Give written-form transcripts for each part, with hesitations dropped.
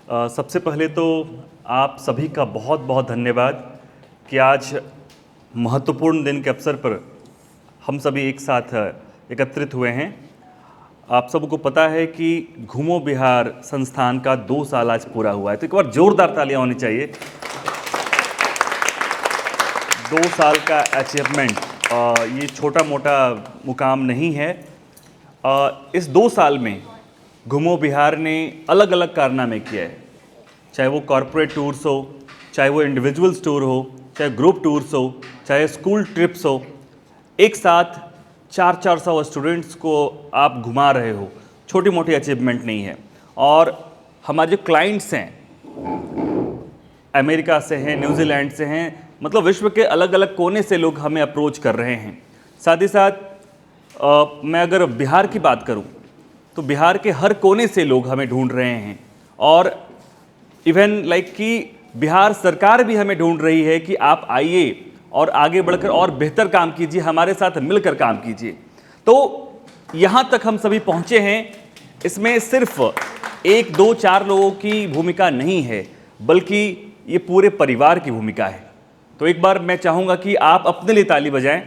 सबसे पहले तो आप सभी का बहुत बहुत धन्यवाद कि आज महत्वपूर्ण दिन के अवसर पर हम सभी एक साथ एकत्रित हुए हैं। आप सबको पता है कि घूमो बिहार संस्थान का 2 साल आज पूरा हुआ है, तो एक बार जोरदार तालियां होनी चाहिए। 2 साल का अचीवमेंट ये छोटा मोटा मुकाम नहीं है। इस 2 साल में घूमो बिहार ने अलग अलग कारनामे किए हैं, चाहे वो कॉरपोरेट टूर्स हो, चाहे वो इंडिविजुअल्स टूर हो, चाहे ग्रुप टूर्स हो, चाहे स्कूल ट्रिप्स हो। एक साथ 400 स्टूडेंट्स को आप घुमा रहे हो, छोटी मोटी अचीवमेंट नहीं है। और हमारे जो क्लाइंट्स हैं अमेरिका से हैं, न्यूजीलैंड से हैं, मतलब विश्व के अलग अलग कोने से लोग हमें अप्रोच कर रहे हैं। साथ ही साथ मैं अगर बिहार की बात करूं तो बिहार के हर कोने से लोग हमें ढूंढ रहे हैं। और इवन कि बिहार सरकार भी हमें ढूंढ रही है कि आप आइए और आगे बढ़कर और बेहतर काम कीजिए, हमारे साथ मिलकर काम कीजिए। तो यहाँ तक हम सभी पहुँचे हैं, इसमें सिर्फ 1, 2, 4 लोगों की भूमिका नहीं है, बल्कि ये पूरे परिवार की भूमिका है। तो एक बार मैं चाहूँगा कि आप अपने लिए ताली बजाएं।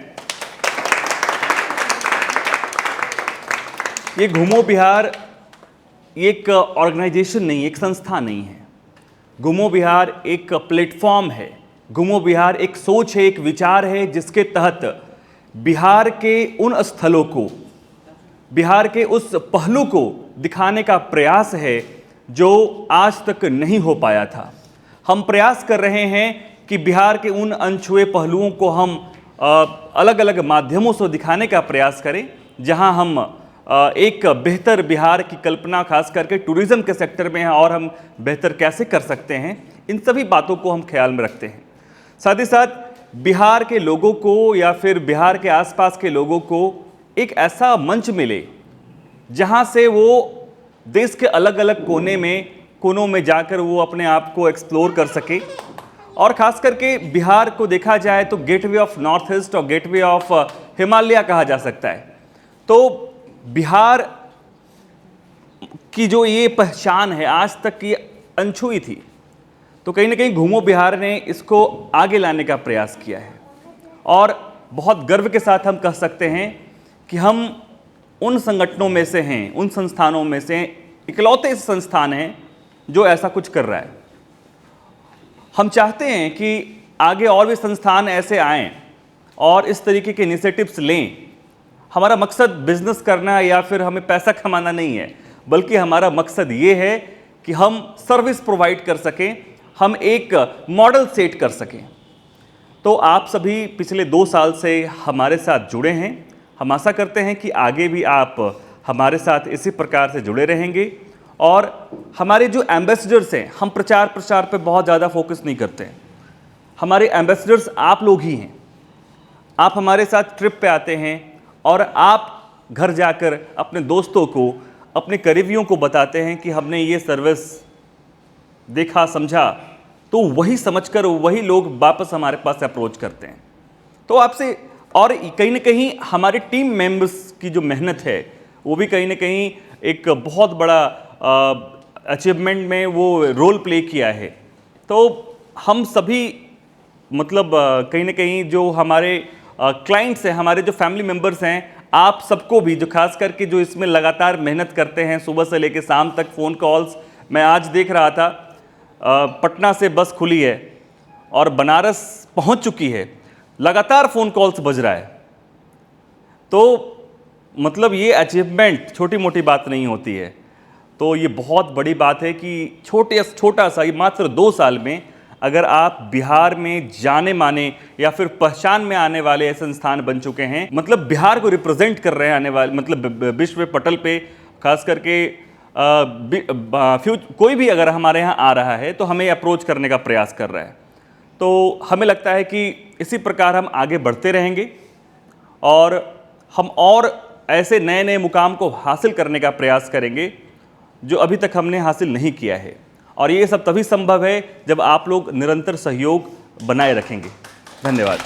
ये घूमो बिहार एक ऑर्गेनाइजेशन नहीं, एक संस्था नहीं है। घूमो बिहार एक प्लेटफॉर्म है। घूमो बिहार एक सोच है, एक विचार है, जिसके तहत बिहार के उन स्थलों को, बिहार के उस पहलू को दिखाने का प्रयास है जो आज तक नहीं हो पाया था। हम प्रयास कर रहे हैं कि बिहार के उन अनछुए पहलुओं को हम अलग अलग माध्यमों से दिखाने का प्रयास करें, जहां हम एक बेहतर बिहार की कल्पना खास करके टूरिज्म के सेक्टर में है और हम बेहतर कैसे कर सकते हैं, इन सभी बातों को हम ख्याल में रखते हैं। साथ ही साथ बिहार के लोगों को या फिर बिहार के आसपास के लोगों को एक ऐसा मंच मिले जहां से वो देश के अलग अलग कोनों में जाकर वो अपने आप को एक्सप्लोर कर सके। और ख़ास करके बिहार को देखा जाए तो गेटवे ऑफ नॉर्थ ईस्ट और गेटवे ऑफ हिमालय कहा जा सकता है। तो बिहार की जो ये पहचान है आज तक ये अनछुई थी, तो कहीं ना कहीं घूमो बिहार ने इसको आगे लाने का प्रयास किया है। और बहुत गर्व के साथ हम कह सकते हैं कि हम उन संगठनों में से हैं, उन संस्थानों में से इकलौते संस्थान हैं जो ऐसा कुछ कर रहा है। हम चाहते हैं कि आगे और भी संस्थान ऐसे आएं और इस तरीके के इनिशिएटिव्स लें। हमारा मकसद बिजनेस करना या फिर हमें पैसा कमाना नहीं है, बल्कि हमारा मकसद ये है कि हम सर्विस प्रोवाइड कर सकें, हम एक मॉडल सेट कर सकें। तो आप सभी पिछले 2 साल से हमारे साथ जुड़े हैं। हम आशा करते हैं कि आगे भी आप हमारे साथ इसी प्रकार से जुड़े रहेंगे। और हमारे जो एम्बेसडर्स हैं, हम प्रचार प्रसार पे बहुत ज़्यादा फोकस नहीं करते हैं। हमारे एम्बेसडर्स आप लोग ही हैं। आप हमारे साथ ट्रिप पे आते हैं और आप घर जाकर अपने दोस्तों को, अपने करीबियों को बताते हैं कि हमने ये सर्विस देखा, समझा, तो वही समझकर वही लोग वापस हमारे पास अप्रोच करते हैं। तो आपसे और कहीं ना कहीं हमारे टीम मेंबर्स की जो मेहनत है वो भी कहीं ना कहीं एक बहुत बड़ा अचीवमेंट में वो रोल प्ले किया है। तो हम सभी मतलब कहीं ना कहीं जो हमारे क्लाइंट्स हैं, हमारे जो फैमिली मेंबर्स हैं, आप सबको भी जो खास करके जो इसमें लगातार मेहनत करते हैं, सुबह से लेकर शाम तक फ़ोन कॉल्स, मैं आज देख रहा था पटना से बस खुली है और बनारस पहुंच चुकी है, लगातार फ़ोन कॉल्स बज रहा है। तो मतलब ये अचीवमेंट छोटी मोटी बात नहीं होती है। तो ये बहुत बड़ी बात है कि छोटा सा ये मात्र 2 साल में अगर आप बिहार में जाने माने या फिर पहचान में आने वाले ऐसे संस्थान बन चुके हैं, मतलब बिहार को रिप्रेजेंट कर रहे हैं आने वाले, मतलब विश्व पटल पे खास करके कोई भी अगर हमारे यहाँ आ रहा है तो हमें अप्रोच करने का प्रयास कर रहा है। तो हमें लगता है कि इसी प्रकार हम आगे बढ़ते रहेंगे और हम और ऐसे नए नए मुकाम को हासिल करने का प्रयास करेंगे जो अभी तक हमने हासिल नहीं किया है। और ये सब तभी संभव है जब आप लोग निरंतर सहयोग बनाए रखेंगे। धन्यवाद।